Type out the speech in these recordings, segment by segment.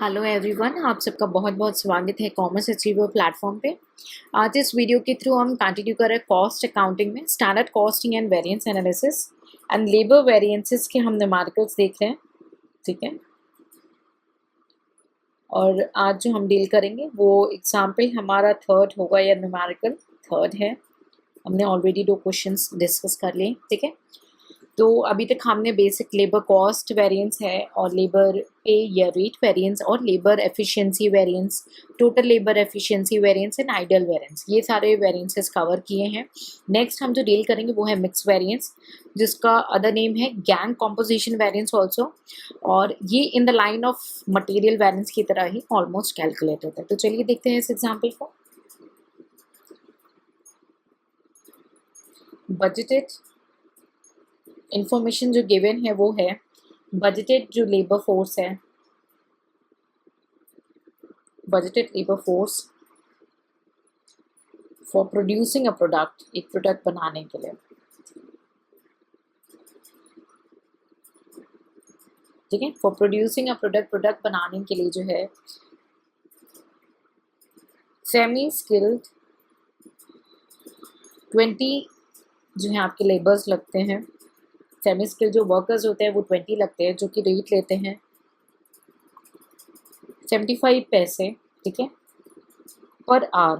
Hello everyone, आप सबका बहुत बहुत स्वागत है कॉमर्स अचीवर प्लेटफॉर्म पे। आज इस वीडियो के थ्रू हम कंटिन्यू कर रहे हैं कॉस्ट अकाउंटिंग में standard costing and variance analysis and labour variances के हम न्यूमेरिकल्स देख रहे हैं। ठीक है, और आज जो हम डील करेंगे वो एग्जाम्पल हमारा थर्ड होगा या न्यूमेरिकल थर्ड है। हमने ऑलरेडी 2 क्वेश्चंस डिस्कस कर लिए। ठीक है, तो अभी तक हमने बेसिक लेबर कॉस्ट वेरिएंस है और लेबर पे या रेट वेरिएंस और labour efficiency variance, total labour efficiency variance and idol variance, ये सारे वेरिएंसेस कवर किए हैं। नेक्स्ट हम जो डील करेंगे वो है मिक्स वेरिएंस, जिसका अदर नेम है गैंग कॉम्पोजिशन वेरिएंस ऑल्सो, और ये in the line of material variance की तरह ही ऑलमोस्ट कैलकुलेट होता है। तो चलिए देखते हैं इस एग्जाम्पल को। बजटेड इंफॉर्मेशन जो गिवन है वो है बजटेड जो लेबर फोर्स है, budgeted labour force for producing a product, एक प्रोडक्ट बनाने के लिए। ठीक है, फॉर प्रोड्यूसिंग अ प्रोडक्ट बनाने के लिए जो है सेमी स्किल्ड 20 जो है आपके लेबर्स लगते हैं। सेमी स्किल्ड जो वर्कर्स होते हैं वो 20 लगते हैं, जो कि रेट लेते हैं 75 पैसे। ठीक है, पर आवर।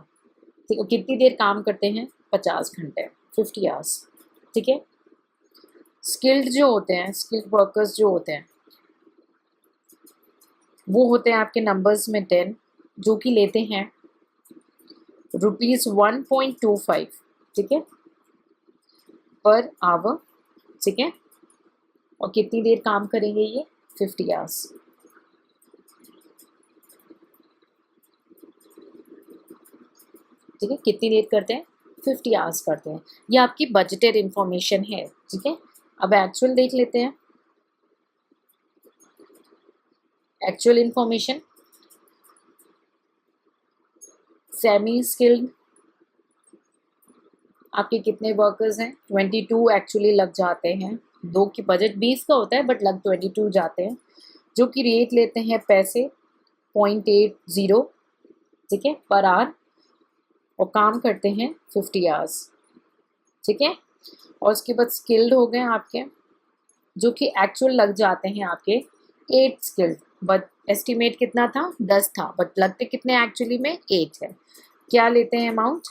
ठीक है, कितनी देर काम करते हैं? 50 घंटे, 50 आवर्स। ठीक है, स्किल्ड जो होते हैं, स्किल्ड वर्कर्स जो होते हैं वो होते हैं आपके नंबर्स में 10, जो कि लेते हैं ₹1.25। ठीक है, पर आवर। ठीक है, और कितनी देर काम करेंगे ये? 50 आवर्स। ठीक है, कितनी देर करते हैं? 50 आवर्स करते हैं। ये आपकी बजटेड इंफॉर्मेशन है। ठीक है, अब एक्चुअल देख लेते हैं। एक्चुअल इंफॉर्मेशन, सेमी स्किल्ड आपके कितने वर्कर्स हैं? 22 एक्चुअली लग जाते हैं। 2 की बजट 20 का होता है बट लग 22 जाते हैं, जो कि रेट लेते हैं पैसे 0.80। ठीक है, पर आवर, और काम करते हैं 50 आवर्स। ठीक है, और उसके बाद स्किल्ड हो गए आपके, जो कि एक्चुअल लग जाते हैं आपके 8 स्किल्ड, बट एस्टिमेट कितना था? 10 था, बट लगते कितने एक्चुअली में? 8 है। क्या लेते हैं अमाउंट?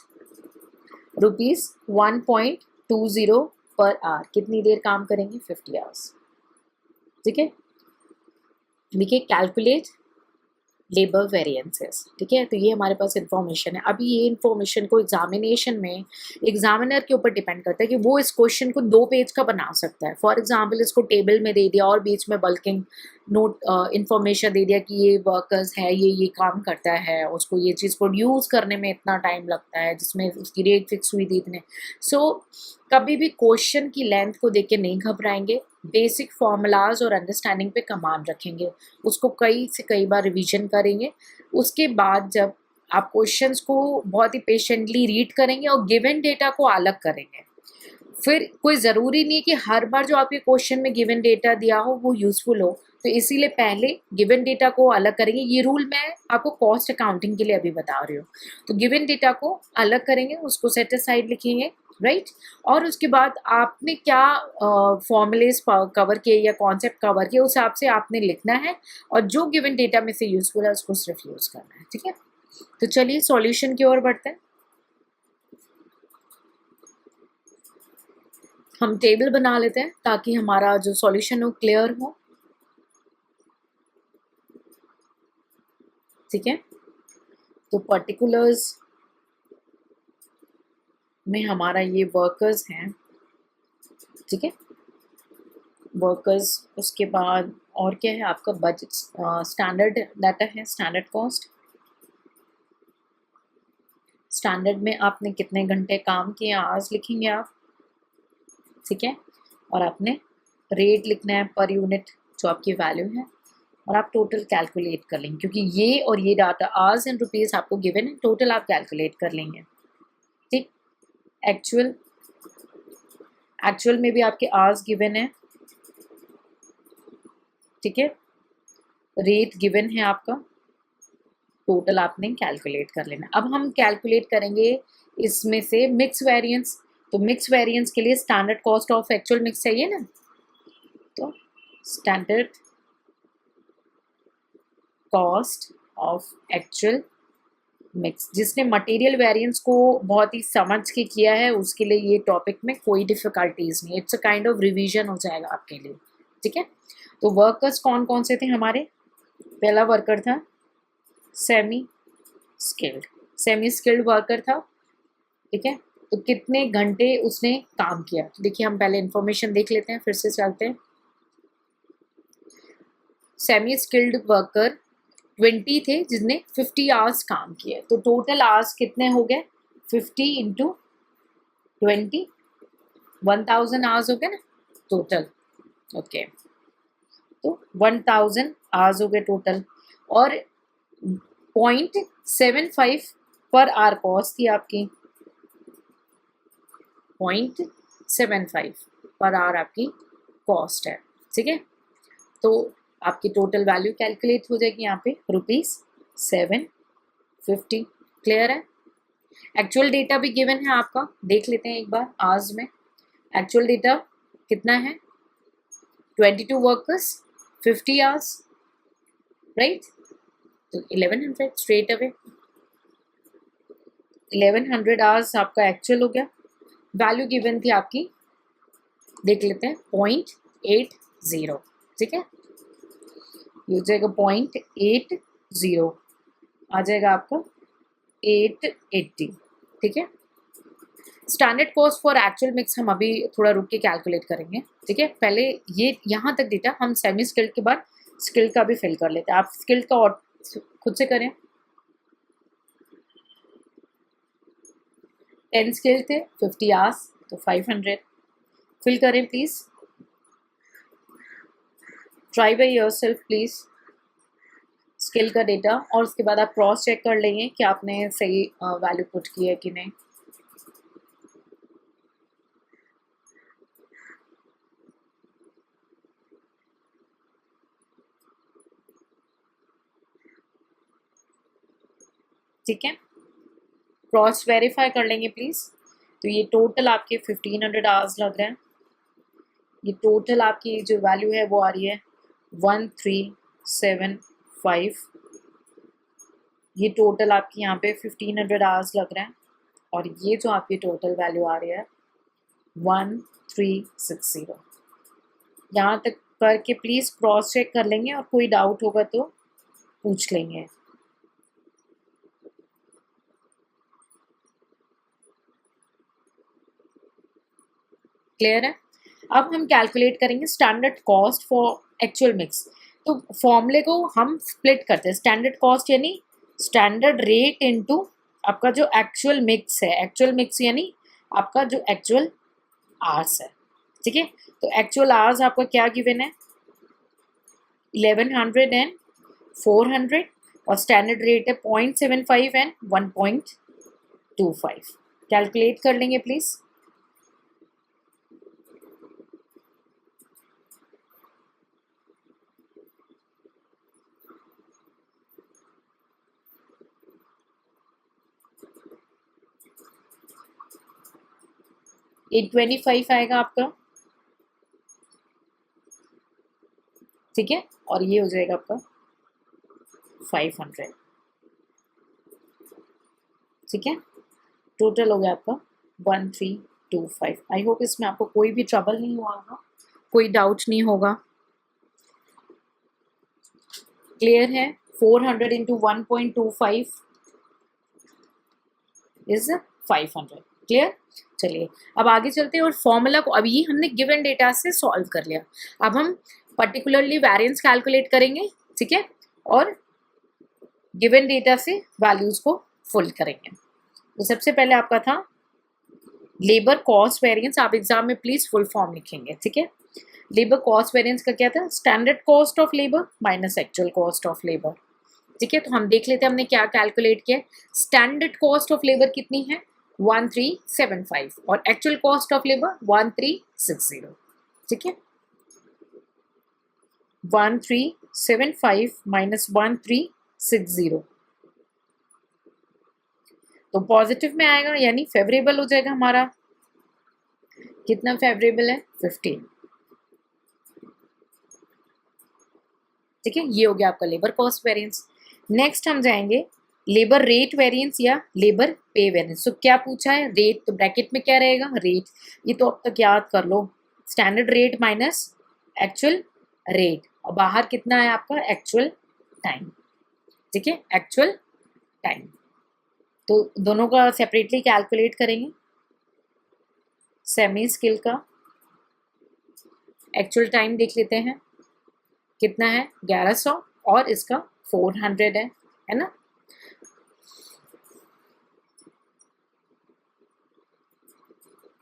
₹1.20 per hour. कितनी देर काम करेंगे? 50 आवर्स। ठीक है, देखिए कैलकुलेट लेबर वेरिएंसेस। ठीक है, तो ये हमारे पास इंफॉर्मेशन है। अभी ये इंफॉर्मेशन को एग्जामिनेशन में एग्जामिनर के ऊपर डिपेंड करता है कि वो इस क्वेश्चन को 2 पेज का बना सकता है। फॉर एग्जांपल इसको टेबल में दे दिया और बीच में बल्किंग नोट इंफॉर्मेशन दे दिया कि ये वर्कर्स है, ये काम करता है, उसको ये चीज़ प्रोड्यूस करने में इतना टाइम लगता है, जिसमें उसकी रेट फिक्स हुई थी इतने। सो कभी भी क्वेश्चन की लेंथ को देख के नहीं घबराएंगे, बेसिक फॉर्मूलाज और अंडरस्टैंडिंग पे कमांड रखेंगे, उसको कई से कई बार रिवीजन करेंगे। उसके बाद जब आप क्वेश्चंस को बहुत ही पेशेंटली रीड करेंगे और गिवन डेटा को अलग करेंगे, फिर कोई ज़रूरी नहीं है कि हर बार जो आपके क्वेश्चन में गिवन डेटा दिया हो वो यूज़फुल हो, तो इसीलिए पहले गिवन डेटा को अलग करेंगे। ये रूल मैं आपको कॉस्ट अकाउंटिंग के लिए अभी बता रही हूँ। तो गिवन डेटा को अलग करेंगे, उसको सेट असाइड लिखेंगे, राइट। और उसके बाद आपने क्या फॉर्मूलेस कवर किए या कॉन्सेप्ट कवर किए, उस हिसाब से आपने लिखना है, और जो गिवन डेटा में से यूज़फुल है उसको सिर्फ यूज़ करना है। ठीक है, तो चलिए सॉल्यूशन की ओर बढ़ते हैं। हम टेबल बना लेते हैं ताकि हमारा जो सॉल्यूशन हो क्लियर हो। ठीक है, तो पर्टिकुलर्स में हमारा ये वर्कर्स हैं। ठीक है, वर्कर्स, उसके बाद और क्या है आपका? बजट, स्टैंडर्ड डाटा है, स्टैंडर्ड कॉस्ट। स्टैंडर्ड में आपने कितने घंटे काम किए, आवर्स लिखेंगे आप। ठीक है, और आपने रेट लिखना है पर यूनिट, जो आपकी वैल्यू है, और आप टोटल कैलकुलेट कर लेंगे, क्योंकि ये और ये डाटा आवर्स एंड रुपीज़ आपको गिवन है, टोटल आप कैलकुलेट कर लेंगे। ठीक, एक्चुअल, एक्चुअल में भी आपके आवर्स गिवन है। ठीक है, रेट गिवन है आपका, टोटल आपने कैलकुलेट कर लेना। अब हम कैलकुलेट करेंगे इसमें से मिक्स वेरिएंस। तो मिक्स वेरिएंस के लिए standard cost of actual mix चाहिए ना, तो standard cost of actual mix, जिसने मटेरियल वेरिएंस को बहुत ही समझ के किया है उसके लिए ये टॉपिक में कोई डिफिकल्टीज नहीं, it's a kind of revision हो जाएगा आपके लिए, ठीक है। तो वर्कर्स कौन कौन से थे हमारे, पहला वर्कर था semi skilled, semi skilled worker था, ठीक है। तो कितने घंटे उसने काम किया, तो देखिए हम पहले इंफॉर्मेशन देख लेते हैं, फिर से चलते हैं। सेमी स्किल्ड वर्कर 20 थे जिसने 50 आवर्स काम किए, तो टोटल आवर्स कितने हो गए 50 इंटू 20, 1000 आवर्स हो गए ना टोटल, ओके। तो 1000 आवर्स हो गए टोटल, और 0.75 पर आवर कॉस्ट थी आपकी, 0.75 पर आवर आपकी कॉस्ट है, ठीक है। तो आपकी टोटल वैल्यू कैलकुलेट हो जाएगी यहाँ पे ₹750, क्लियर है। एक्चुअल डेटा भी गिवन है आपका, देख लेते हैं एक बार आवर्स में। एक्चुअल डेटा कितना है 22 वर्कर्स 50 आवर्स, राइट। तो 1100 स्ट्रेट अवे, 1100 आवर्स आपका एक्चुअल हो गया। वैल्यू गिवन थी आपकी, देख लेते हैं 0.80, ठीक है। ये हो जाएगा 0.80, आ जाएगा आपका 880, ठीक है। Standard cost for actual mix हम अभी थोड़ा रुक के कैलकुलेट करेंगे, ठीक है। पहले ये यहाँ तक डेटा हम सेमी स्किल्ड के बाद स्किल्ड का भी फिल कर लेते हैं। आप स्किल्ड का और खुद से करें। 10 स्किल्ड थे 50 आवर्स, तो 500 फिल करें please, try by yourself please skill का डेटा, और उसके बाद आप क्रॉस चेक कर लेंगे कि आपने सही वैल्यू पुट की है कि नहीं। ठीक है, क्रॉस वेरीफाई कर लेंगे प्लीज। तो ये टोटल आपके 1500 आवर्स लग रहे हैं, ये टोटल आपकी जो वैल्यू है वो आ रही है 1375, ये टोटल आपकी यहाँ पे 1500 आवर्स लग रहे हैं, और ये जो आपकी टोटल वैल्यू आ रही है 1360। यहाँ तक करके प्लीज क्रॉस चेक कर लेंगे, और कोई डाउट होगा तो पूछ लेंगे। क्लियर है। अब हम कैलकुलेट करेंगे standard cost for actual mix. तो फॉर्मूले को हम स्प्लिट करते हैं, स्टैंडर्ड कॉस्ट यानी स्टैंडर्ड रेट इनटू आपका जो एक्चुअल मिक्स है, एक्चुअल मिक्स यानी आपका जो एक्चुअल आवर्स है, ठीक है। तो एक्चुअल आवर्स आपका क्या गिवन है 1100 एंड 400, और स्टैंडर्ड रेट है 0.75 एंड 1.25। कैलकुलेट कर लेंगे प्लीज। ये 25 आएगा आपका, ठीक है, और ये हो जाएगा आपका 500, ठीक है। टोटल हो गया आपका 1325। आई होप इसमें आपको कोई भी ट्रबल नहीं हुआ होगा, कोई डाउट नहीं होगा। क्लियर है। 400 इंटू 1.25 इज 500, क्लियर। चलिए अब आगे चलते हैं, और फॉर्मूला को अभी हमने गिवन डेटा से सॉल्व कर लिया। अब हम पर्टिकुलरली वेरिएंस कैलकुलेट करेंगे, ठीक है, और गिवन डेटा से वैल्यूज को फुल करेंगे। तो सबसे पहले आपका था लेबर कॉस्ट वेरिएंस, आप एग्जाम में प्लीज फुल फॉर्म लिखेंगे, ठीक है। लेबर कॉस्ट वेरिएंस का क्या था, standard cost of labour minus actual cost of labour, ठीक है। तो हम देख लेते हैं हमने क्या कैलकुलेट किया। स्टैंडर्ड कॉस्ट ऑफ लेबर कितनी है 1375, और एक्चुअल कॉस्ट ऑफ लेबर 1360, ठीक है। 1360 75 माइनस 1360, तो पॉजिटिव में आएगा यानी फेवरेबल हो जाएगा हमारा। कितना फेवरेबल है? 15। ठीक है, ये हो गया आपका लेबर कॉस्ट वेरिएंस। नेक्स्ट हम जाएंगे लेबर रेट वेरिएंस या लेबर पे वेरिएंस। तो क्या पूछा है? रेट, तो ब्रैकेट में क्या रहेगा? रेट। ये तो अब तक याद कर लो, standard rate minus actual rate, और बाहर कितना है आपका? Actual time. ठीक है, एक्चुअल टाइम। तो दोनों का सेपरेटली कैलकुलेट करेंगे। सेमी स्किल का एक्चुअल टाइम देख लेते हैं, कितना है? 1100, और इसका 400 है ना।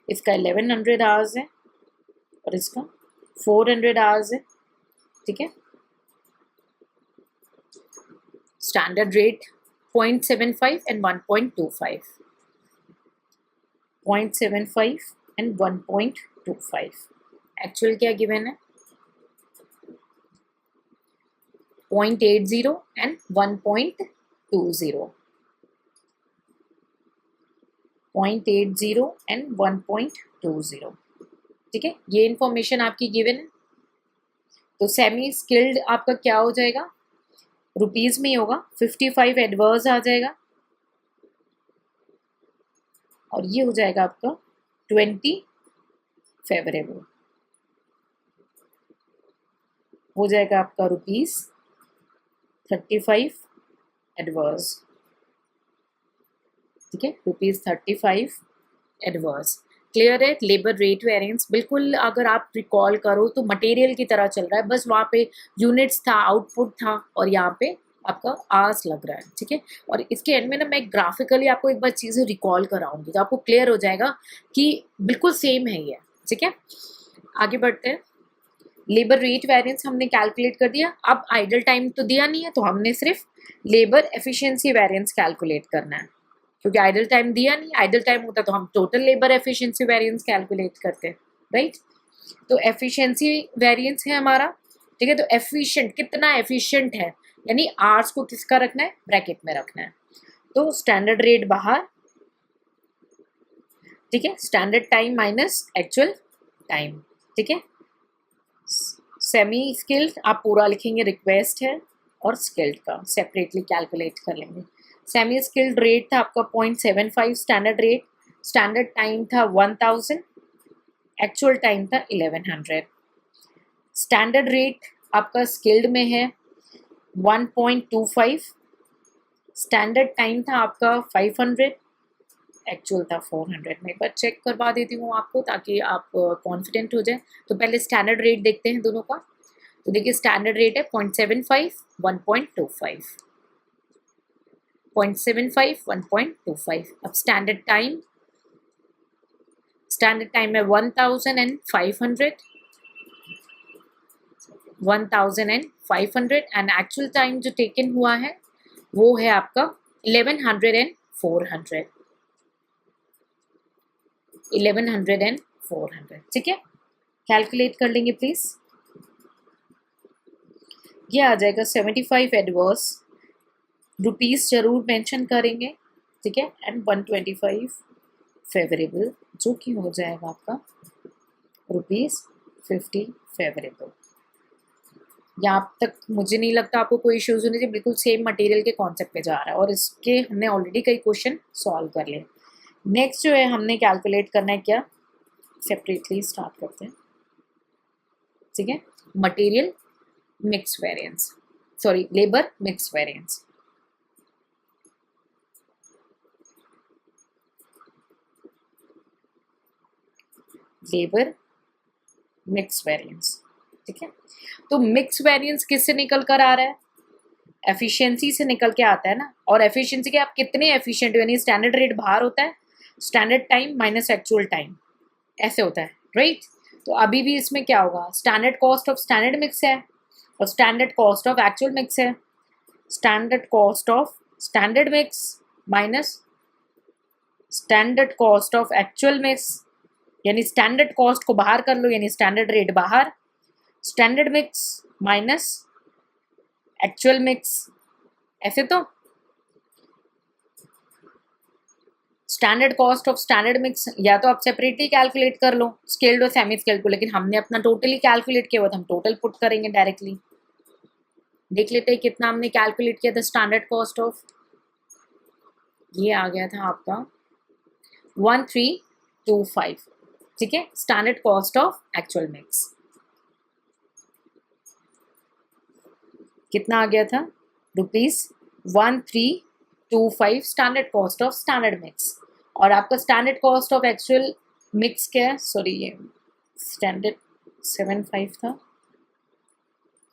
इसका 1100 आवर्स है और इसका 400 आवर्स है। ठीक है, standard rate 0.75 and 1.25, 0.75 and 1.25। Actual क्या गिवन है? 0.80 एंड 1.20, 0.80 एंड 1.20। ठीक है, ये इंफॉर्मेशन आपकी गिवन है। तो सेमी स्किल्ड आपका क्या हो जाएगा? रुपीज में ही होगा, 55 एडवर्स आ जाएगा, और ये हो जाएगा आपका 20 फेवरेबल, हो जाएगा आपका ₹35 एडवर्स। ठीक है, ₹35 एडवर्स। क्लियर है? लेबर रेट वेरिएंस बिल्कुल अगर आप रिकॉल करो तो मटेरियल की तरह चल रहा है, बस वहाँ पे यूनिट्स था, आउटपुट था, और यहाँ पे आपका आवर्स लग रहा है। ठीक है, और इसके एंड में ना मैं ग्राफिकली आपको एक बार चीज़ें रिकॉल कराऊंगी तो आपको क्लियर हो जाएगा कि बिल्कुल सेम है ये। ठीक है, आगे बढ़ते हैं। लेबर रेट वेरिएंस हमने कैलकुलेट कर दिया। अब आइडल टाइम तो दिया नहीं है, तो हमने सिर्फ लेबर एफिशिएंसी वेरिएंस कैलकुलेट करना है, क्योंकि आइडल टाइम दिया नहीं। आइडल टाइम होता तो हम total labour efficiency variance calculate करते हैं, राइट। तो एफिशिएंसी वेरिएंस है हमारा। ठीक है, तो एफिशिएंट, कितना एफिशिएंट है, यानी आवर्स को किसका रखना है? ब्रैकेट में रखना है। तो स्टैंडर्ड रेट बाहर, ठीक है, standard time minus actual time. ठीक है, सेमी स्किल्ड आप पूरा लिखेंगे, रिक्वेस्ट है, और स्किल्ड का सेपरेटली कैलकुलेट कर लेंगे। सेमी स्किल्ड रेट था आपका 0.75 स्टैंडर्ड रेट, स्टैंडर्ड टाइम था 1000, एक्चुअल टाइम था 1100। स्टैंडर्ड रेट आपका स्किल्ड में है 1.25, स्टैंडर्ड टाइम था आपका 500, एक्चुअल था 400। मैं एक बार चेक करवा देती हूँ आपको ताकि आप कॉन्फिडेंट हो जाए। तो पहले स्टैंडर्ड रेट देखते हैं दोनों का। तो देखिए स्टैंडर्ड रेट है 0.75, 1.25, 0.75, 1.25। अब स्टैंडर्ड टाइम है 1500, 1500 एंड एक्चुअल टाइम जो टेकन हुआ है वो है आपका 1100 एंड 400, 1100 एंड 400। ठीक है, कैलकुलेट कर लेंगे प्लीज। ये आ जाएगा 75 एडवर्स, रुपीस जरूर मेंशन करेंगे। ठीक है, एंड 125 फेवरेबल, जो कि हो जाएगा आपका ₹50 फेवरेबल। यहाँ तक मुझे नहीं लगता आपको कोई इश्यूज होने चाहिए, बिल्कुल सेम मटेरियल के कॉन्सेप्ट पे जा रहा है, और इसके हमने ऑलरेडी कई क्वेश्चन सॉल्व कर लिए। नेक्स्ट जो है हमने कैलकुलेट करना है, क्या सेपरेटली स्टार्ट करते हैं। ठीक है, material mix variance, sorry labour mix variance. Labour mix variance. ठीक है, तो मिक्स वेरिएंस किससे निकल कर आ रहा है? एफिशिएंसी से निकल के आता है ना। और एफिशिएंसी के आप कितने एफिशिएंट, यानी स्टैंडर्ड रेट बाहर होता है, standard time minus actual time, ऐसे होता है, राइट। तो अभी भी इसमें क्या होगा? Standard cost of standard mix है और standard cost of actual mix है। Standard cost of standard mix minus standard cost of actual mix, यानी स्टैंडर्ड कॉस्ट को बाहर कर लो, यानी स्टैंडर्ड रेट बाहर, standard mix minus actual mix, ऐसे तो standard cost of standard mix या तो आप सेपरेटली कैलकुलेट कर लो स्केल्ड और सेमी स्केल्ड को, लेकिन हमने अपना टोटली कैलकुलेट किया हुआ था, हम टोटल पुट करेंगे डायरेक्टली। देख लेते हैं कितना हमने कैलकुलेट किया था स्टैंडर्ड कॉस्ट ऑफ, ये आ गया था आपका 1325, ठीक है। Standard cost of actual mix कितना आ गया था, ₹1325 standard cost of standard mix. और आपका standard cost of actual mix क्या है, सॉरी ये स्टैंडर्ड 75 था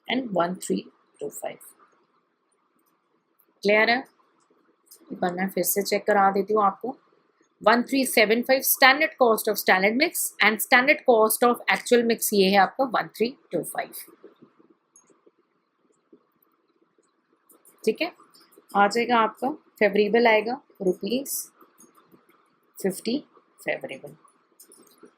एंड 1325, क्लियर है। एक बार मैं फिर से चेक करा देती हूँ आपको, 1375 standard cost of standard mix and standard cost of actual mix ये है आपका 1325, ठीक है। आ जाएगा आपका फेवरेबल आएगा ₹50 फेवरेबल,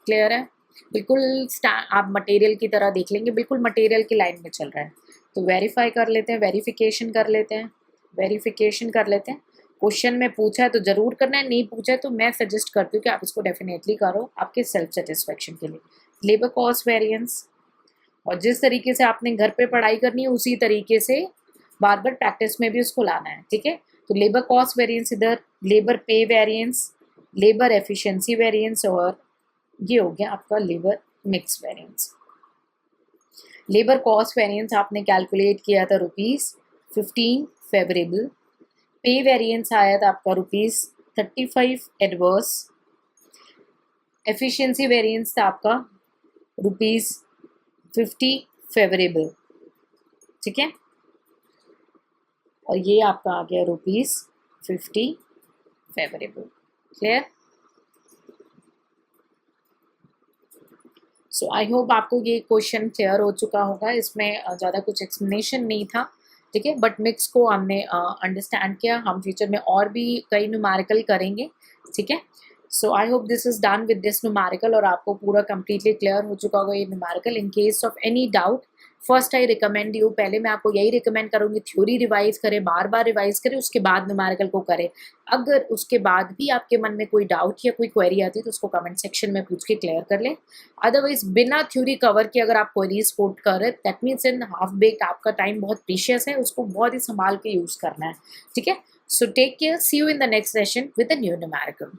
क्लियर है। बिल्कुल आप मटेरियल की तरह देख लेंगे, बिल्कुल मटेरियल की लाइन में चल रहा है। तो वेरीफाई कर लेते हैं, वेरिफिकेशन कर लेते हैं, वेरिफिकेशन कर लेते हैं। क्वेश्चन में पूछा है तो ज़रूर करना है, नहीं पूछा है तो मैं सजेस्ट करती हूँ कि आप इसको डेफिनेटली करो आपके सेल्फ सेटिस्फेक्शन के लिए। लेबर कॉस्ट वेरिएंस, और जिस तरीके से आपने घर पे पढ़ाई करनी है उसी तरीके से बार बार प्रैक्टिस में भी उसको लाना है, ठीक है। तो लेबर कॉस्ट वेरिएंस इधर, लेबर पे वेरिएंस, लेबर एफिशिएंसी वेरिएंस, और ये हो गया आपका labour mix variance. Labour cost variance आपने कैलकुलेट किया था ₹15 फेवरेबल, पे वेरिएंस आया था आपका ₹35 एडवर्स, एफिशिएंसी वेरिएंस था आपका ₹50 फेवरेबल, ठीक है। और ये आपका आ गया ₹50 favourable, clear. So I hope आपको ये क्वेश्चन क्लियर हो चुका होगा, इसमें ज़्यादा कुछ एक्सप्लेनेशन नहीं था, ठीक है। बट मिक्स को हमने अंडरस्टैंड किया, हम फ्यूचर में और भी कई न्यूमेरिकल करेंगे, ठीक है। So I hope this is done with this numerical, और आपको पूरा कम्प्लीटली क्लियर हो चुका होगा ये numerical. In case of any doubt, first I recommend you, पहले मैं आपको यही रिकमेंड करूँगी थ्योरी रिवाइज करें, बार बार रिवाइज करें, उसके बाद न्यूमेरिकल को करें। अगर उसके बाद भी आपके मन में कोई डाउट या कोई क्वेरी आती है तो उसको कमेंट सेक्शन में पूछ के क्लियर कर लें। अदरवाइज बिना थ्योरी कवर के अगर आप क्वेरीज कोट कर रहे that means in half baked, आपका टाइम बहुत प्रीशियस है, उसको बहुत ही संभाल के यूज़ करना है, ठीक है। So take care, see you in the next session with a new numerical.